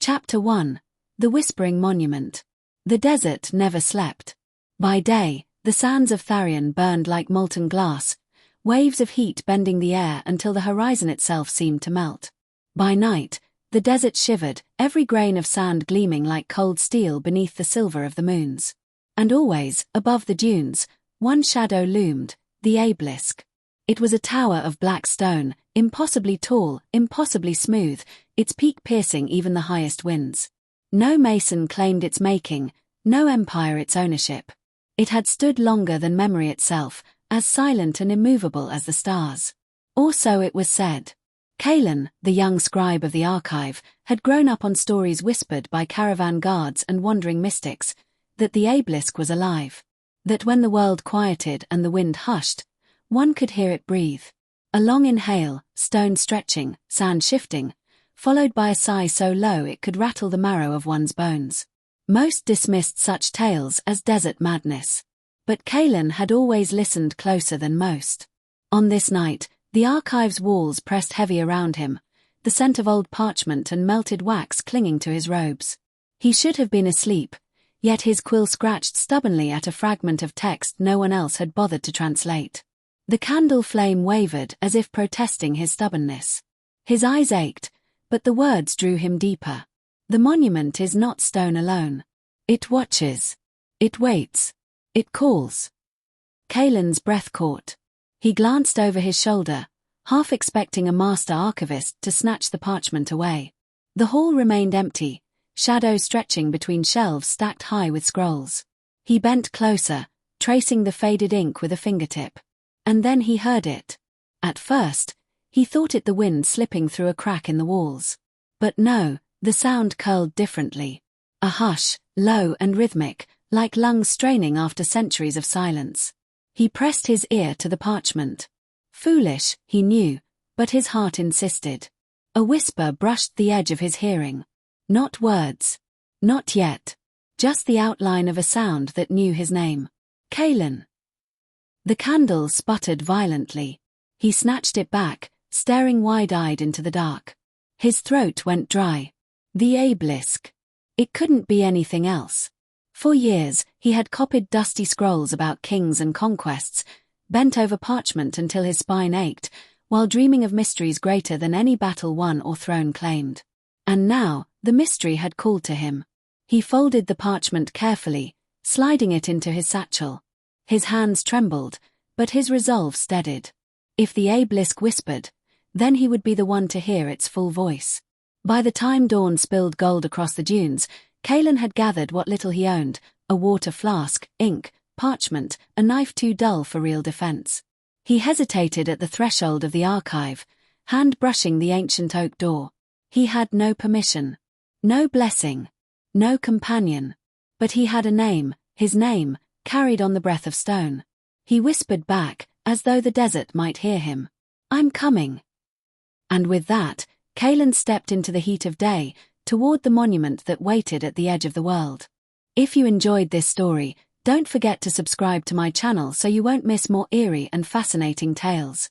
Chapter 1. The Whispering Monument. The desert never slept. By day, the sands of Tharion burned like molten glass, waves of heat bending the air until the horizon itself seemed to melt. By night, the desert shivered, every grain of sand gleaming like cold steel beneath the silver of the moons. And always, above the dunes, one shadow loomed, the Abelisk. It was a tower of black stone, impossibly tall, impossibly smooth, its peak piercing even the highest winds. No mason claimed its making, no empire its ownership. It had stood longer than memory itself, as silent and immovable as the stars. Or so it was said. Kaelen, the young scribe of the archive, had grown up on stories whispered by caravan guards and wandering mystics, that the Abelisk was alive. That when the world quieted and the wind hushed, one could hear it breathe. A long inhale, stone stretching, sand shifting, followed by a sigh so low it could rattle the marrow of one's bones. Most dismissed such tales as desert madness. But Kaelen had always listened closer than most. On this night, the archive's walls pressed heavy around him, the scent of old parchment and melted wax clinging to his robes. He should have been asleep, yet his quill scratched stubbornly at a fragment of text no one else had bothered to translate. The candle flame wavered as if protesting his stubbornness. His eyes ached, but the words drew him deeper. The monument is not stone alone. It watches. It waits. It calls. Kaelen's breath caught. He glanced over his shoulder, half expecting a master archivist to snatch the parchment away. The hall remained empty, shadows stretching between shelves stacked high with scrolls. He bent closer, tracing the faded ink with a fingertip. And then he heard it. At first, he thought it the wind slipping through a crack in the walls. But no, the sound curled differently. A hush, low and rhythmic, like lungs straining after centuries of silence. He pressed his ear to the parchment. Foolish, he knew, but his heart insisted. A whisper brushed the edge of his hearing. Not words. Not yet. Just the outline of a sound that knew his name. Kaelen. The candle sputtered violently. He snatched it back, staring wide-eyed into the dark. His throat went dry. The Abelisk. It couldn't be anything else. For years, he had copied dusty scrolls about kings and conquests, bent over parchment until his spine ached, while dreaming of mysteries greater than any battle won or throne claimed. And now, the mystery had called to him. He folded the parchment carefully, sliding it into his satchel. His hands trembled, but his resolve steadied. If the Abelisk whispered, then he would be the one to hear its full voice. By the time dawn spilled gold across the dunes, Kaelen had gathered what little he owned, a water flask, ink, parchment, a knife too dull for real defense. He hesitated at the threshold of the archive, hand brushing the ancient oak door. He had no permission, no blessing, no companion. But he had a name, his name, carried on the breath of stone. He whispered back, as though the desert might hear him. I'm coming. And with that, Kaelen stepped into the heat of day, toward the monument that waited at the edge of the world. If you enjoyed this story, don't forget to subscribe to my channel so you won't miss more eerie and fascinating tales.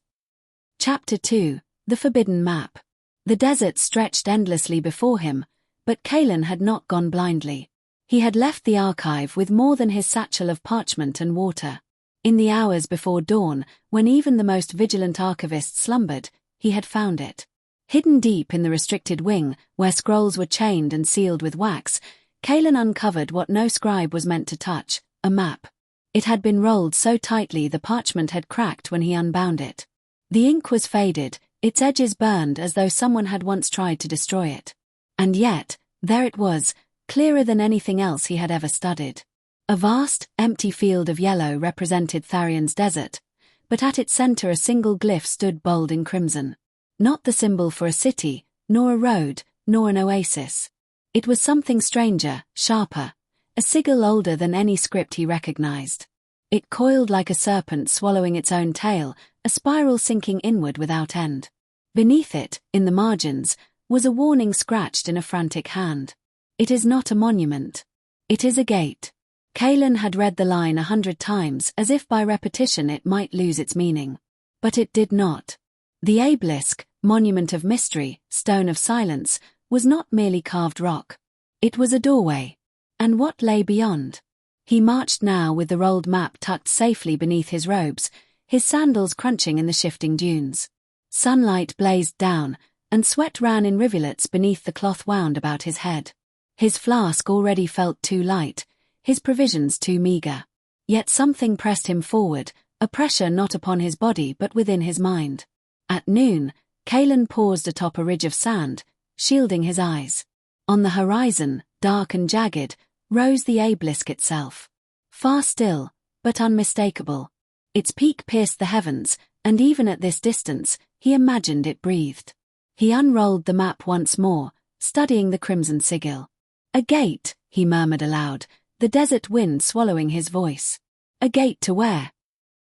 Chapter 2. The Forbidden Map. The desert stretched endlessly before him, but Kaelen had not gone blindly. He had left the archive with more than his satchel of parchment and water. In the hours before dawn, when even the most vigilant archivist slumbered, he had found it. Hidden deep in the restricted wing, where scrolls were chained and sealed with wax, Kaelen uncovered what no scribe was meant to touch, a map. It had been rolled so tightly the parchment had cracked when he unbound it. The ink was faded, its edges burned as though someone had once tried to destroy it. And yet, there it was, clearer than anything else he had ever studied. A vast, empty field of yellow represented Tharion's desert, but at its center a single glyph stood bold in crimson. Not the symbol for a city, nor a road, nor an oasis. It was something stranger, sharper, a sigil older than any script he recognized. It coiled like a serpent swallowing its own tail, a spiral sinking inward without end. Beneath it, in the margins, was a warning scratched in a frantic hand. It is not a monument. It is a gate. Kaelen had read the line 100 times as if by repetition it might lose its meaning. But it did not. The Abelisk, monument of mystery, stone of silence, was not merely carved rock. It was a doorway. And what lay beyond? He marched now with the rolled map tucked safely beneath his robes, his sandals crunching in the shifting dunes. Sunlight blazed down, and sweat ran in rivulets beneath the cloth wound about his head. His flask already felt too light, his provisions too meager. Yet something pressed him forward, a pressure not upon his body but within his mind. At noon, Kaelen paused atop a ridge of sand, shielding his eyes. On the horizon, dark and jagged, rose the Abelisk itself. Far still, but unmistakable. Its peak pierced the heavens, and even at this distance, he imagined it breathed. He unrolled the map once more, studying the crimson sigil. A gate, he murmured aloud, the desert wind swallowing his voice. A gate to where?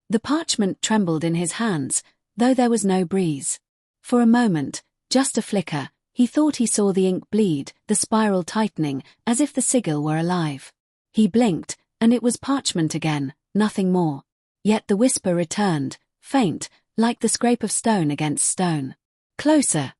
The parchment trembled in his hands, though there was no breeze. For a moment, just a flicker, he thought he saw the ink bleed, the spiral tightening, as if the sigil were alive. He blinked, and it was parchment again, nothing more. Yet the whisper returned, faint, like the scrape of stone against stone. Closer.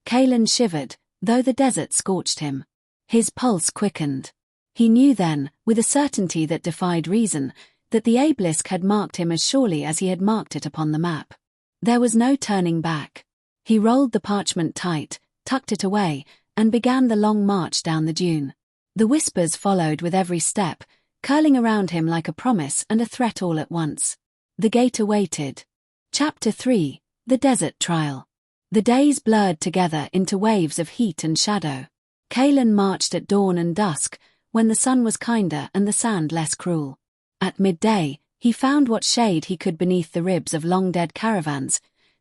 Kaelen shivered, though the desert scorched him. His pulse quickened. He knew then, with a certainty that defied reason, that the Abelisk had marked him as surely as he had marked it upon the map. There was no turning back. He rolled the parchment tight, tucked it away, and began the long march down the dune. The whispers followed with every step, curling around him like a promise and a threat all at once. The gate awaited. Chapter 3, The Desert Trial. The days blurred together into waves of heat and shadow. Kaelen marched at dawn and dusk, when the sun was kinder and the sand less cruel. At midday, he found what shade he could beneath the ribs of long-dead caravans,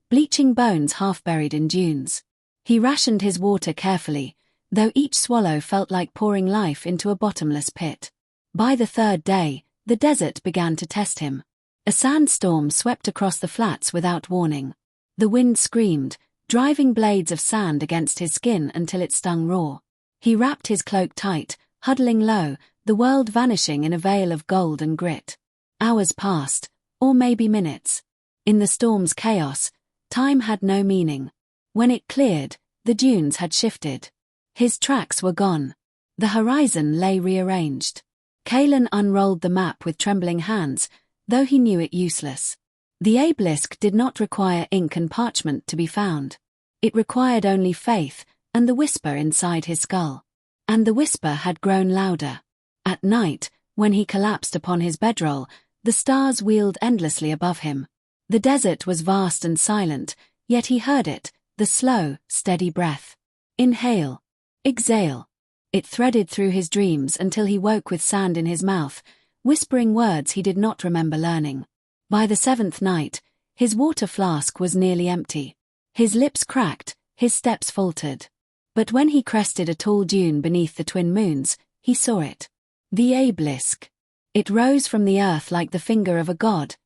bleaching bones half buried in dunes. He rationed his water carefully, though each swallow felt like pouring life into a bottomless pit. By the third day, the desert began to test him. A sandstorm swept across the flats without warning. The wind screamed, driving blades of sand against his skin until it stung raw. He wrapped his cloak tight, huddling low, the world vanishing in a veil of gold and grit. Hours passed, or maybe minutes. In the storm's chaos, time had no meaning. When it cleared, the dunes had shifted. His tracks were gone. The horizon lay rearranged. Kaelen unrolled the map with trembling hands, though he knew it useless. The Abelisk did not require ink and parchment to be found. It required only faith, and the whisper inside his skull. And the whisper had grown louder. At night, when he collapsed upon his bedroll, the stars wheeled endlessly above him. The desert was vast and silent, yet he heard it, the slow, steady breath. Inhale. Exhale. It threaded through his dreams until he woke with sand in his mouth, whispering words he did not remember learning. By the seventh night, his water flask was nearly empty. His lips cracked, his steps faltered. But when he crested a tall dune beneath the twin moons, he saw it. The Abelisk. It rose from the earth like the finger of a god,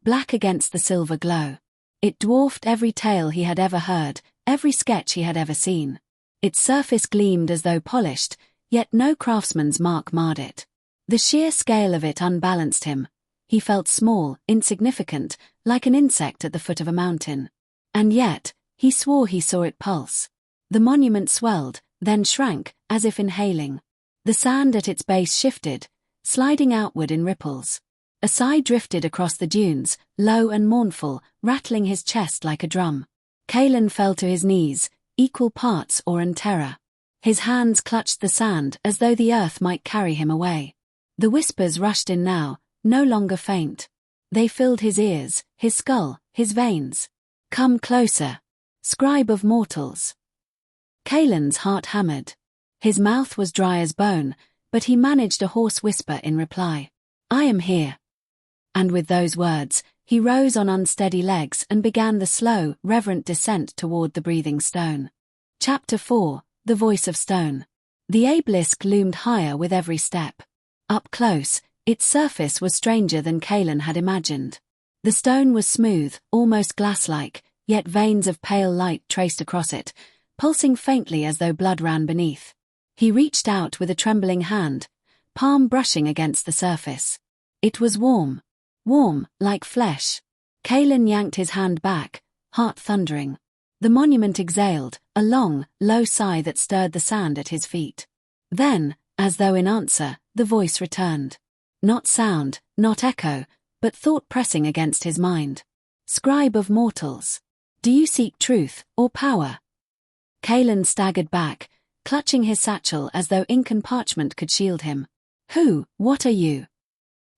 black against the silver glow. It dwarfed every tale he had ever heard, every sketch he had ever seen. Its surface gleamed as though polished, yet no craftsman's mark marred it. The sheer scale of it unbalanced him. He felt small, insignificant, like an insect at the foot of a mountain. And yet, he swore he saw it pulse. The monument swelled, then shrank, as if inhaling. The sand at its base shifted, sliding outward in ripples. A sigh drifted across the dunes, low and mournful, rattling his chest like a drum. Kaelen fell to his knees, equal parts awe and terror. His hands clutched the sand as though the earth might carry him away. The whispers rushed in now, no longer faint. They filled his ears, his skull, his veins. Come closer. Scribe of mortals. Kaelen's heart hammered. His mouth was dry as bone, but he managed a hoarse whisper in reply. I am here. And with those words, he rose on unsteady legs and began the slow, reverent descent toward the breathing stone. Chapter 4, The Voice of Stone. The Abelisk loomed higher with every step. Up close, its surface was stranger than Kaelen had imagined. The stone was smooth, almost glass-like, yet veins of pale light traced across it, pulsing faintly as though blood ran beneath. He reached out with a trembling hand, palm brushing against the surface. It was warm. Warm, like flesh. Kaelen yanked his hand back, heart thundering. The monument exhaled, a long, low sigh that stirred the sand at his feet. Then, as though in answer, the voice returned. Not sound, not echo, but thought pressing against his mind. Scribe of mortals, do you seek truth or power? Kaelen staggered back, clutching his satchel as though ink and parchment could shield him. What are you?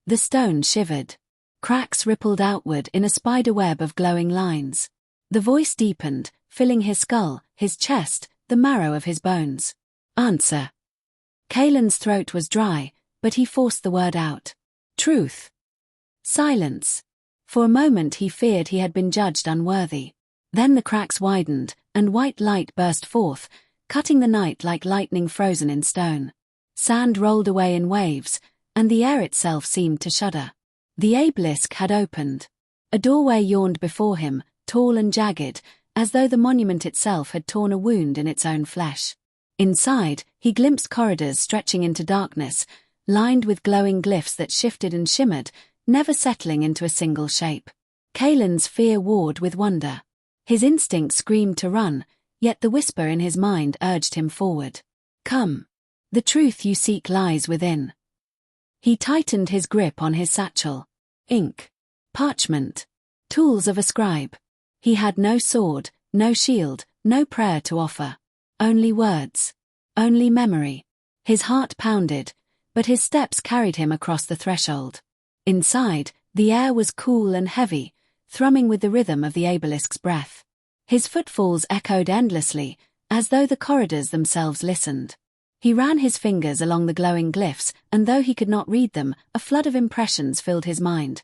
The stone shivered. Cracks rippled outward in a spider web of glowing lines. The voice deepened, filling his skull, his chest, the marrow of his bones. Answer. Kaelen's throat was dry, but he forced the word out. Truth. Silence. For a moment he feared he had been judged unworthy. Then the cracks widened, and white light burst forth, cutting the night like lightning frozen in stone. Sand rolled away in waves, and the air itself seemed to shudder. The Abelisk had opened. A doorway yawned before him, tall and jagged, as though the monument itself had torn a wound in its own flesh. Inside, he glimpsed corridors stretching into darkness, lined with glowing glyphs that shifted and shimmered, never settling into a single shape. Kaelen's fear warred with wonder. His instinct screamed to run, yet the whisper in his mind urged him forward. Come. The truth you seek lies within. He tightened his grip on his satchel. Ink. Parchment. Tools of a scribe. He had no sword, no shield, no prayer to offer. Only words. Only memory. His heart pounded, but his steps carried him across the threshold. Inside, the air was cool and heavy, thrumming with the rhythm of the Abelisk's breath. His footfalls echoed endlessly, as though the corridors themselves listened. He ran his fingers along the glowing glyphs, and though he could not read them, a flood of impressions filled his mind.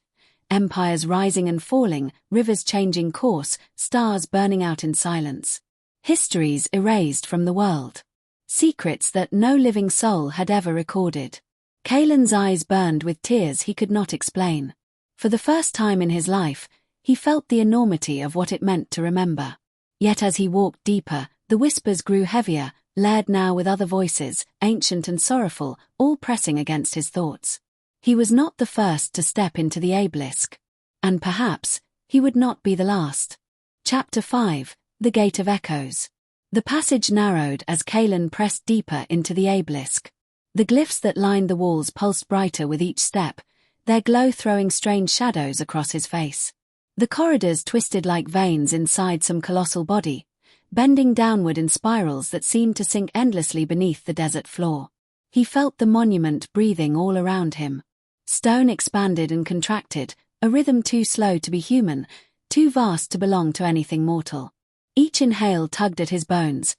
Empires rising and falling, rivers changing course, stars burning out in silence. Histories erased from the world. Secrets that no living soul had ever recorded. Kaelen's eyes burned with tears he could not explain. For the first time in his life, he felt the enormity of what it meant to remember. Yet as he walked deeper, the whispers grew heavier, layered now with other voices, ancient and sorrowful, all pressing against his thoughts. He was not the first to step into the Abelisk. And perhaps, he would not be the last. Chapter 5, The Gate of Echoes. The passage narrowed as Kaelen pressed deeper into the Abelisk. The glyphs that lined the walls pulsed brighter with each step, their glow throwing strange shadows across his face. The corridors twisted like veins inside some colossal body, bending downward in spirals that seemed to sink endlessly beneath the desert floor. He felt the monument breathing all around him. Stone expanded and contracted, a rhythm too slow to be human, too vast to belong to anything mortal. Each inhale tugged at his bones.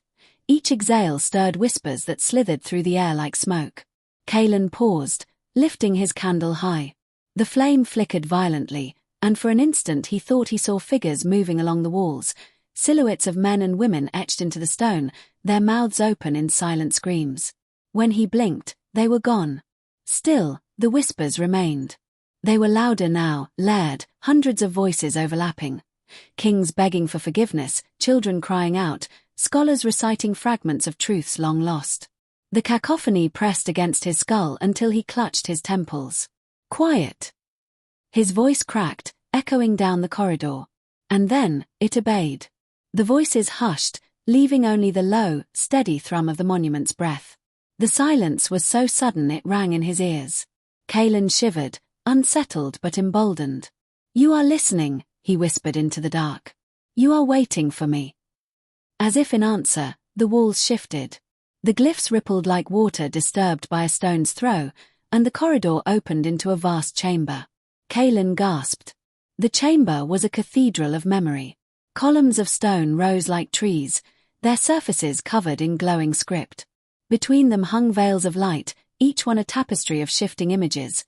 Each exhale stirred whispers that slithered through the air like smoke. Kaelen paused, lifting his candle high. The flame flickered violently, and for an instant he thought he saw figures moving along the walls, silhouettes of men and women etched into the stone, their mouths open in silent screams. When he blinked, they were gone. Still, the whispers remained. They were louder now, layered, hundreds of voices overlapping. Kings begging for forgiveness, children crying out, scholars reciting fragments of truths long lost. The cacophony pressed against his skull until he clutched his temples. Quiet. His voice cracked, echoing down the corridor. And then, it obeyed. The voices hushed, leaving only the low, steady thrum of the monument's breath. The silence was so sudden it rang in his ears. Kaelen shivered, unsettled but emboldened. You are listening, he whispered into the dark. You are waiting for me. As if in answer, the walls shifted. The glyphs rippled like water disturbed by a stone's throw, and the corridor opened into a vast chamber. Kaelen gasped. The chamber was a cathedral of memory. Columns of stone rose like trees, their surfaces covered in glowing script. Between them hung veils of light, each one a tapestry of shifting images.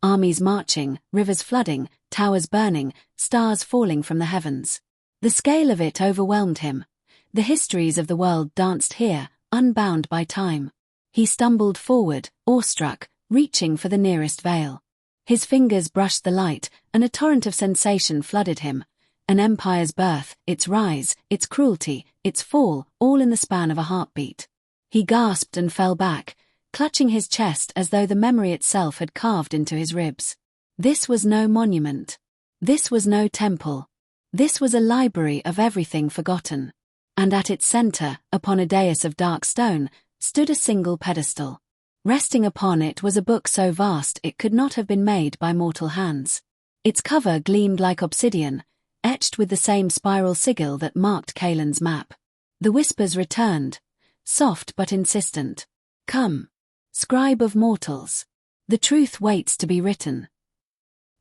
Armies marching, rivers flooding, towers burning, stars falling from the heavens. The scale of it overwhelmed him. The histories of the world danced here, unbound by time. He stumbled forward, awestruck, reaching for the nearest veil. His fingers brushed the light, and a torrent of sensation flooded him. An empire's birth, its rise, its cruelty, its fall, all in the span of a heartbeat. He gasped and fell back, clutching his chest as though the memory itself had carved into his ribs. This was no monument. This was no temple. This was a library of everything forgotten. And at its center, upon a dais of dark stone, stood a single pedestal. Resting upon it was a book so vast it could not have been made by mortal hands. Its cover gleamed like obsidian, etched with the same spiral sigil that marked Kaelen's map. The whispers returned, soft but insistent. Come, scribe of mortals. The truth waits to be written.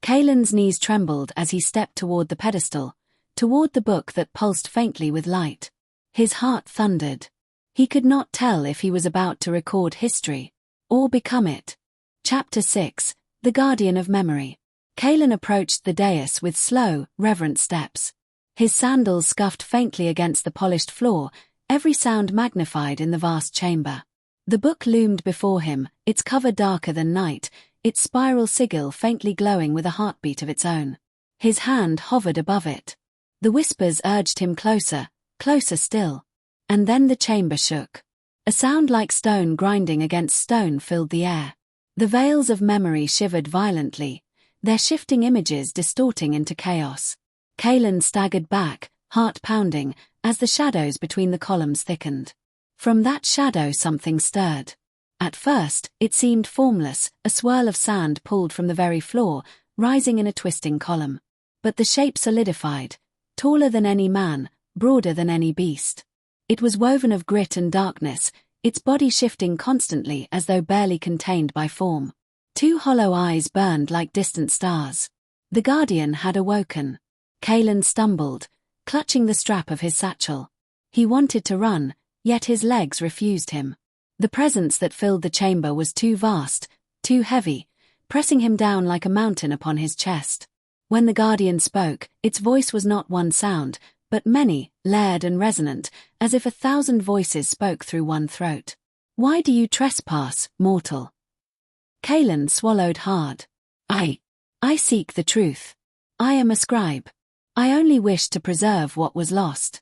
Kaelen's knees trembled as he stepped toward the pedestal, toward the book that pulsed faintly with light. His heart thundered. He could not tell if he was about to record history, or become it. Chapter 6, The Guardian of Memory. Kaelen approached the dais with slow, reverent steps. His sandals scuffed faintly against the polished floor, every sound magnified in the vast chamber. The book loomed before him, its cover darker than night, its spiral sigil faintly glowing with a heartbeat of its own. His hand hovered above it. The whispers urged him closer, closer still. And then the chamber shook. A sound like stone grinding against stone filled the air. The veils of memory shivered violently, their shifting images distorting into chaos. Kaelen staggered back, heart pounding, as the shadows between the columns thickened. From that shadow something stirred. At first, it seemed formless, a swirl of sand pulled from the very floor, rising in a twisting column. But the shape solidified, taller than any man, broader than any beast. It was woven of grit and darkness, its body shifting constantly as though barely contained by form. Two hollow eyes burned like distant stars. The Guardian had awoken. Kaelen stumbled, clutching the strap of his satchel. He wanted to run, yet his legs refused him. The presence that filled the chamber was too vast, too heavy, pressing him down like a mountain upon his chest. When the Guardian spoke, its voice was not one sound, but many, layered and resonant, as if 1,000 voices spoke through one throat. Why do you trespass, mortal? Kaelen swallowed hard. I seek the truth. I am a scribe. I only wish to preserve what was lost.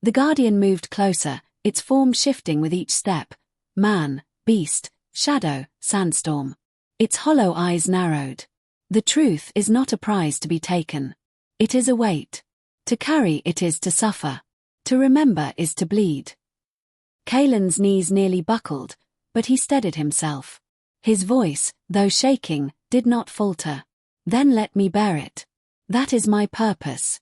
The Guardian moved closer, its form shifting with each step. Man, beast, shadow, sandstorm. Its hollow eyes narrowed. The truth is not a prize to be taken. It is a weight. To carry it is to suffer. To remember is to bleed. Kaelen's knees nearly buckled, but he steadied himself. His voice, though shaking, did not falter. Then let me bear it. That is my purpose.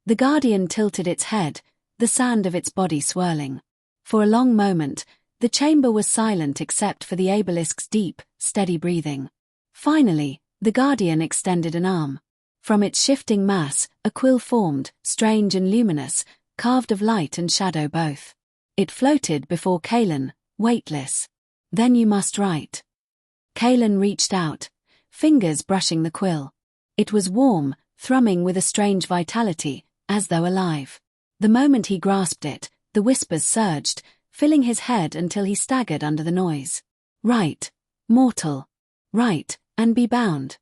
The Guardian tilted its head, the sand of its body swirling. For a long moment, the chamber was silent except for the Abelisk's deep, steady breathing. Finally, the Guardian extended an arm. From its shifting mass, a quill formed, strange and luminous, carved of light and shadow both. It floated before Kaelen, weightless. Then you must write. Kaelen reached out, fingers brushing the quill. It was warm, thrumming with a strange vitality, as though alive. The moment he grasped it, the whispers surged, filling his head until he staggered under the noise. Write, mortal. Write, and be bound.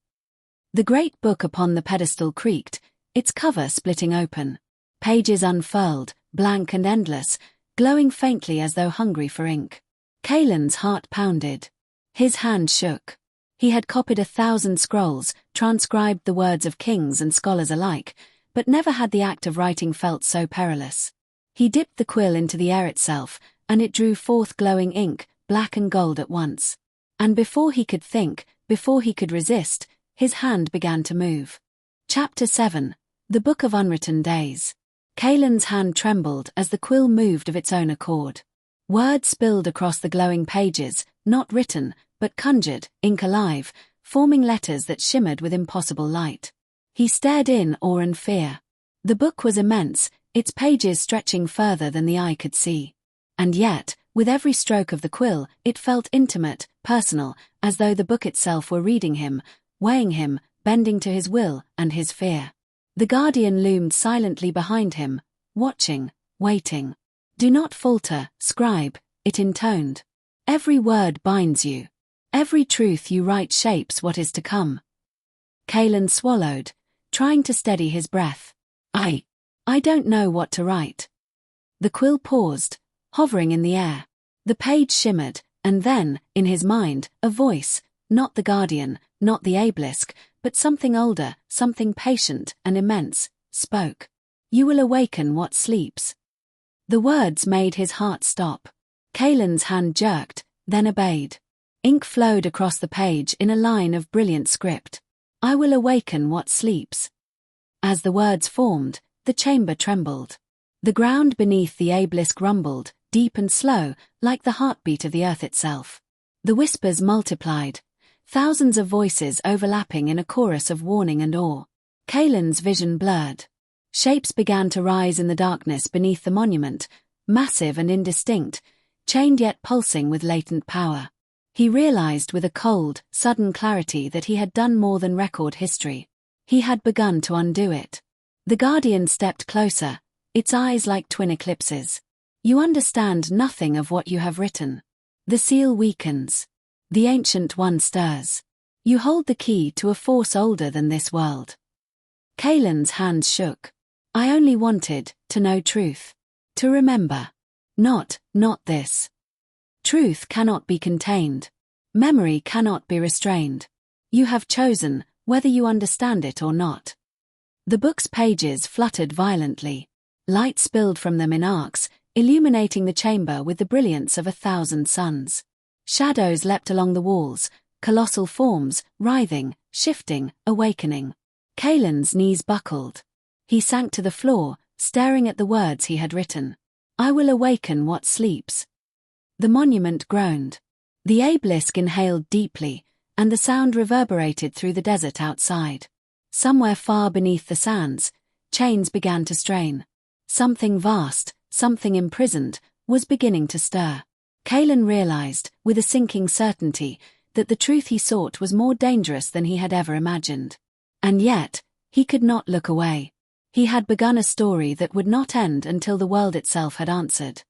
The great book upon the pedestal creaked, its cover splitting open. Pages unfurled, blank and endless, glowing faintly as though hungry for ink. Kaelen's heart pounded. His hand shook. He had copied 1,000 scrolls, transcribed the words of kings and scholars alike, but never had the act of writing felt so perilous. He dipped the quill into the air itself, and it drew forth glowing ink, black and gold at once. And before he could think, before he could resist, his hand began to move. Chapter 7, The Book of Unwritten Days. Kaelen's hand trembled as the quill moved of its own accord. Words spilled across the glowing pages, not written, but conjured, ink alive, forming letters that shimmered with impossible light. He stared in awe and fear. The book was immense, its pages stretching further than the eye could see. And yet, with every stroke of the quill, it felt intimate, personal, as though the book itself were reading him, weighing him, bending to his will and his fear. The Guardian loomed silently behind him, watching, waiting. Do not falter, scribe, it intoned. Every word binds you. Every truth you write shapes what is to come. Kaelen swallowed, trying to steady his breath. I don't know what to write. The quill paused, hovering in the air. The page shimmered, and then, in his mind, a voice, not the Guardian, not the Abelisk, but something older, something patient and immense, spoke. "You will awaken what sleeps." The words made his heart stop. Kaelen's hand jerked, then obeyed. Ink flowed across the page in a line of brilliant script. "I will awaken what sleeps." As the words formed, the chamber trembled. The ground beneath the Abelisk rumbled, deep and slow, like the heartbeat of the earth itself. The whispers multiplied, thousands of voices overlapping in a chorus of warning and awe. Kaelen's vision blurred. Shapes began to rise in the darkness beneath the monument, massive and indistinct, chained yet pulsing with latent power. He realized with a cold, sudden clarity that he had done more than record history. He had begun to undo it. The Guardian stepped closer, its eyes like twin eclipses. "You understand nothing of what you have written." The seal weakens. The Ancient One stirs. "You hold the key to a force older than this world." Kaelen's hands shook. "I only wanted to know truth. To remember. Not this. Truth cannot be contained. Memory cannot be restrained. You have chosen, whether you understand it or not." The book's pages fluttered violently. Light spilled from them in arcs, illuminating the chamber with the brilliance of 1,000 suns. Shadows leapt along the walls, colossal forms, writhing, shifting, awakening. Kaelen's knees buckled. He sank to the floor, staring at the words he had written. "I will awaken what sleeps." The monument groaned. The Abelisk inhaled deeply, and the sound reverberated through the desert outside. Somewhere far beneath the sands, chains began to strain. Something vast, something imprisoned, was beginning to stir. Kaelen realized, with a sinking certainty, that the truth he sought was more dangerous than he had ever imagined. And yet, he could not look away. He had begun a story that would not end until the world itself had answered.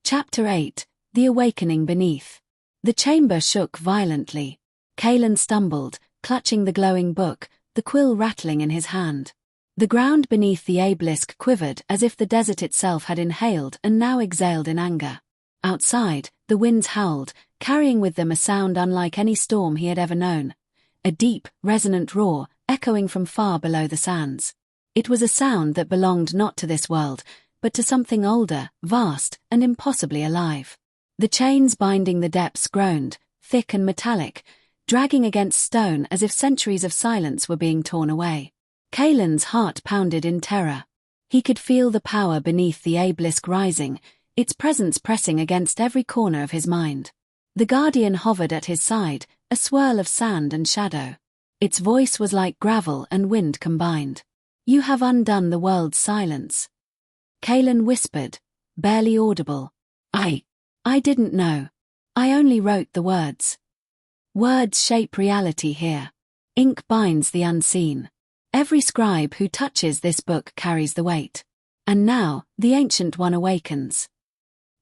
Chapter 8. The Awakening Beneath. The chamber shook violently. Kaelen stumbled, clutching the glowing book, the quill rattling in his hand. The ground beneath the Abelisk quivered as if the desert itself had inhaled and now exhaled in anger. Outside, the winds howled, carrying with them a sound unlike any storm he had ever known. A deep, resonant roar, echoing from far below the sands. It was a sound that belonged not to this world, but to something older, vast, and impossibly alive. The chains binding the depths groaned, thick and metallic, dragging against stone as if centuries of silence were being torn away. Kaelen's heart pounded in terror. He could feel the power beneath the Abelisk rising, its presence pressing against every corner of his mind. The Guardian hovered at his side, a swirl of sand and shadow. Its voice was like gravel and wind combined. "You have undone the world's silence." Kaelen whispered, barely audible. I didn't know. I only wrote the words." Words shape reality here. Ink binds the unseen. Every scribe who touches this book carries the weight. And now, the Ancient One awakens.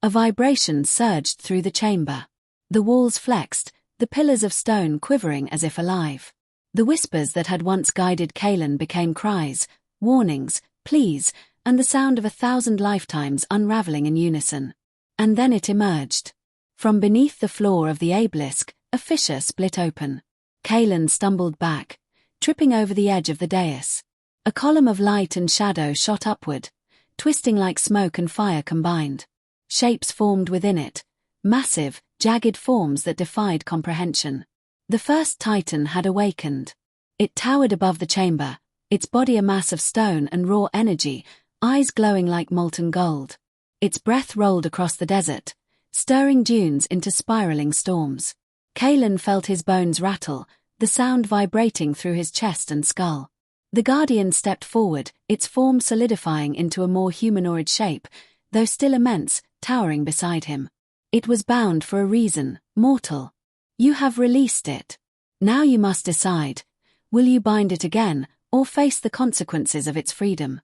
A vibration surged through the chamber. The walls flexed, the pillars of stone quivering as if alive. The whispers that had once guided Kaelen became cries, warnings, pleas, and the sound of 1,000 lifetimes unraveling in unison. And then it emerged. From beneath the floor of the Abelisk, a fissure split open. Kaelen stumbled back, tripping over the edge of the dais. A column of light and shadow shot upward, twisting like smoke and fire combined. Shapes formed within it, massive, jagged forms that defied comprehension. The first Titan had awakened. It towered above the chamber, its body a mass of stone and raw energy, eyes glowing like molten gold. Its breath rolled across the desert, stirring dunes into spiraling storms. Kaelen felt his bones rattle, the sound vibrating through his chest and skull. The Guardian stepped forward, its form solidifying into a more humanoid shape, though still immense, towering beside him. It was bound for a reason, mortal. "You have released it. Now you must decide. Will you bind it again, or face the consequences of its freedom?"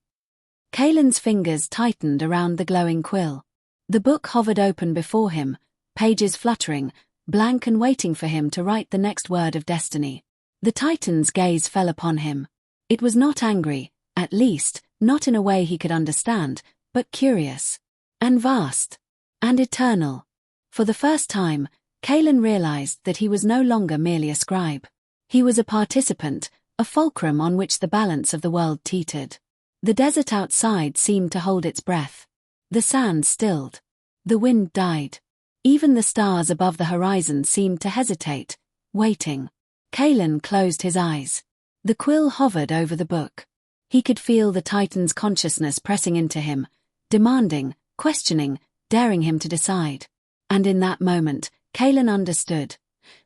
Kaelen's fingers tightened around the glowing quill. The book hovered open before him, pages fluttering, blank and waiting for him to write the next word of destiny. The Titan's gaze fell upon him. It was not angry, at least, not in a way he could understand, but curious. And vast. And eternal. For the first time, Kaelen realized that he was no longer merely a scribe. He was a participant, a fulcrum on which the balance of the world teetered. The desert outside seemed to hold its breath. The sand stilled. The wind died. Even the stars above the horizon seemed to hesitate, waiting. Kaelen closed his eyes. The quill hovered over the book. He could feel the Titan's consciousness pressing into him, demanding, questioning, daring him to decide. And in that moment, Kaelen understood.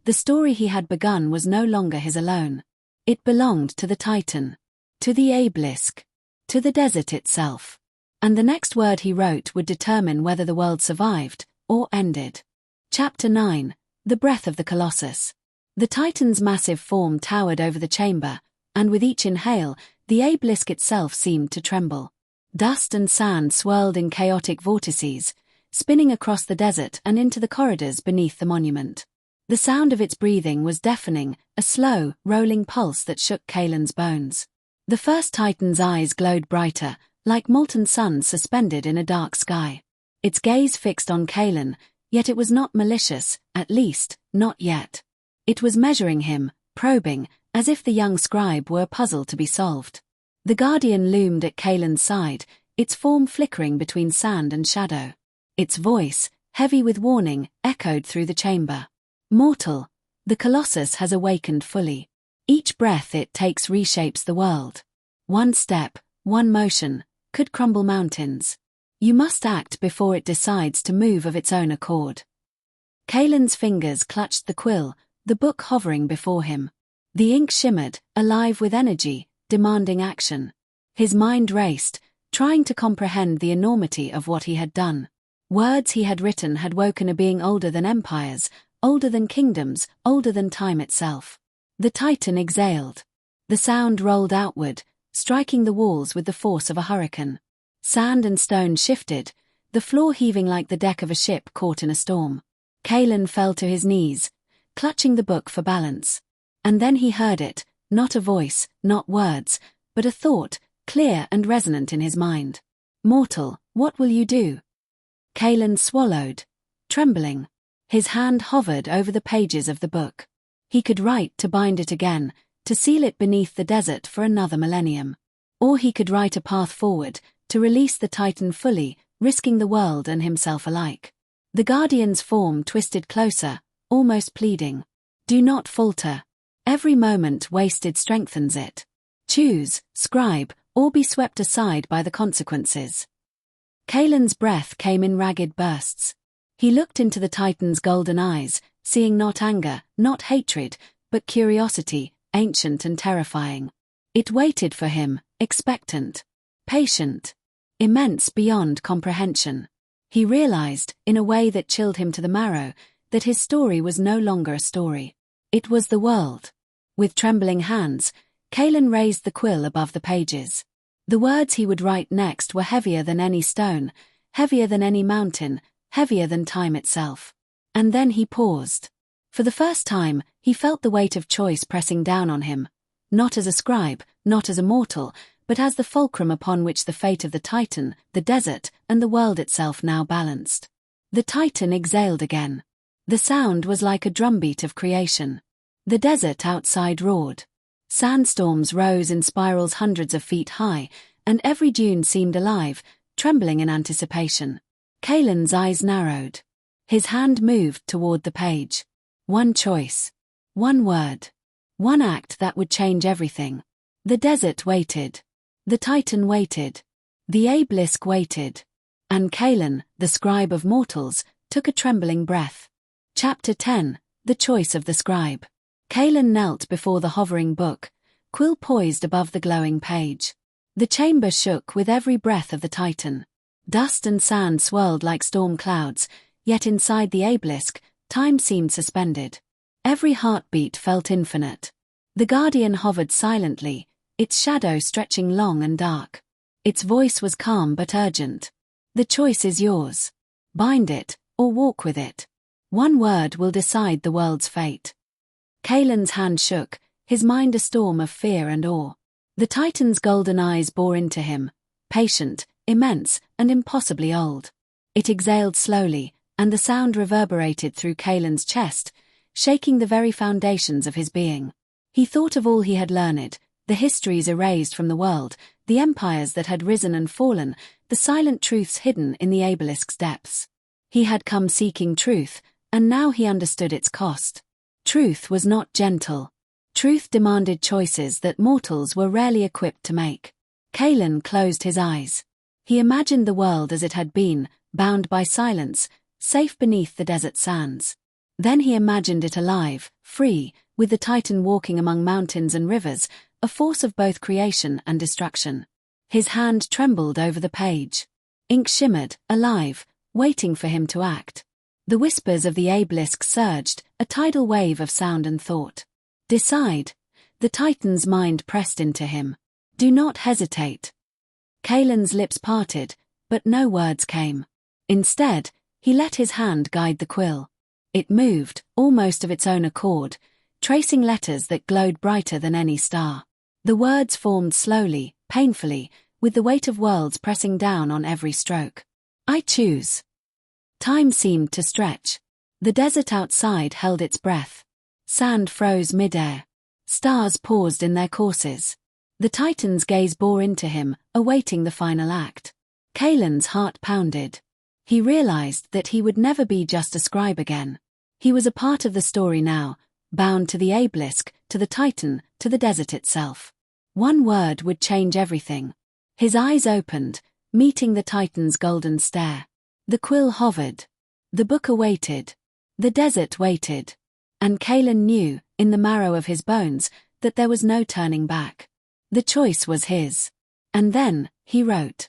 The story he had begun was no longer his alone. It belonged to the Titan, to the Abelisk, to the desert itself. And the next word he wrote would determine whether the world survived or ended. Chapter 9: The Breath of the Colossus. The Titan's massive form towered over the chamber, and with each inhale, the Abelisk itself seemed to tremble. Dust and sand swirled in chaotic vortices, spinning across the desert and into the corridors beneath the monument. The sound of its breathing was deafening, a slow, rolling pulse that shook Kaelen's bones. The first Titan's eyes glowed brighter, like molten suns suspended in a dark sky. Its gaze fixed on Kaelen, yet it was not malicious, at least, not yet. It was measuring him, probing, as if the young scribe were a puzzle to be solved. The Guardian loomed at Kaelen's side, its form flickering between sand and shadow. Its voice, heavy with warning, echoed through the chamber. "Mortal, the Colossus has awakened fully. Each breath it takes reshapes the world. One step, one motion, could crumble mountains. You must act before it decides to move of its own accord." Kaelen's fingers clutched the quill, the book hovering before him. The ink shimmered, alive with energy, demanding action. His mind raced, trying to comprehend the enormity of what he had done. Words he had written had woken a being older than empires, older than kingdoms, older than time itself. The Titan exhaled. The sound rolled outward, striking the walls with the force of a hurricane. Sand and stone shifted, the floor heaving like the deck of a ship caught in a storm. Kaelen fell to his knees, clutching the book for balance. And then he heard it, not a voice, not words, but a thought, clear and resonant in his mind. "Mortal, what will you do?" Kaelen swallowed, trembling. His hand hovered over the pages of the book. He could write to bind it again, to seal it beneath the desert for another millennium. Or he could write a path forward, to release the Titan fully, risking the world and himself alike. The Guardian's form twisted closer, almost pleading. "Do not falter. Every moment wasted strengthens it. Choose, scribe, or be swept aside by the consequences." Kaelen's breath came in ragged bursts. He looked into the Titan's golden eyes, seeing not anger, not hatred, but curiosity, ancient and terrifying. It waited for him, expectant, patient, immense beyond comprehension. He realized, in a way that chilled him to the marrow, that his story was no longer a story. It was the world. With trembling hands, Kaelen raised the quill above the pages. The words he would write next were heavier than any stone, heavier than any mountain, heavier than time itself. And then he paused. For the first time, he felt the weight of choice pressing down on him, not as a scribe, not as a mortal, but as the fulcrum upon which the fate of the Titan, the desert, and the world itself now balanced. The Titan exhaled again. The sound was like a drumbeat of creation. The desert outside roared. Sandstorms rose in spirals hundreds of feet high, and every dune seemed alive, trembling in anticipation. Kaelen's eyes narrowed. His hand moved toward the page. One choice. One word. One act that would change everything. The desert waited. The Titan waited. The Abelisk waited. And Kaelen, the scribe of mortals, took a trembling breath. Chapter 10: The Choice of the Scribe. Kaelen knelt before the hovering book, quill poised above the glowing page. The chamber shook with every breath of the Titan. Dust and sand swirled like storm clouds, yet inside the Abelisk, time seemed suspended. Every heartbeat felt infinite. The Guardian hovered silently, its shadow stretching long and dark. Its voice was calm but urgent. "The choice is yours. Bind it, or walk with it. One word will decide the world's fate." Kaelen's hand shook, his mind a storm of fear and awe. The Titan's golden eyes bore into him, patient, immense, and impossibly old. It exhaled slowly, and the sound reverberated through Kaelen's chest, shaking the very foundations of his being. He thought of all he had learned, the histories erased from the world, the empires that had risen and fallen, the silent truths hidden in the Abelisk's depths. He had come seeking truth, and now he understood its cost. Truth was not gentle. Truth demanded choices that mortals were rarely equipped to make. Kaelen closed his eyes. He imagined the world as it had been, bound by silence, safe beneath the desert sands. Then he imagined it alive, free, with the Titan walking among mountains and rivers, a force of both creation and destruction. His hand trembled over the page. Ink shimmered, alive, waiting for him to act. The whispers of the Abelisk surged, a tidal wave of sound and thought. Decide. The Titan's mind pressed into him. Do not hesitate. Kaelen's lips parted, but no words came. Instead, he let his hand guide the quill. It moved, almost of its own accord, tracing letters that glowed brighter than any star. The words formed slowly, painfully, with the weight of worlds pressing down on every stroke. I choose. Time seemed to stretch. The desert outside held its breath. Sand froze mid-air. Stars paused in their courses. The Titan's gaze bore into him, awaiting the final act. Kaelen's heart pounded. He realized that he would never be just a scribe again. He was a part of the story now, bound to the Abelisk, to the Titan, to the desert itself. One word would change everything. His eyes opened, meeting the Titan's golden stare. The quill hovered. The book awaited. The desert waited. And Kaelen knew, in the marrow of his bones, that there was no turning back. The choice was his. And then, he wrote.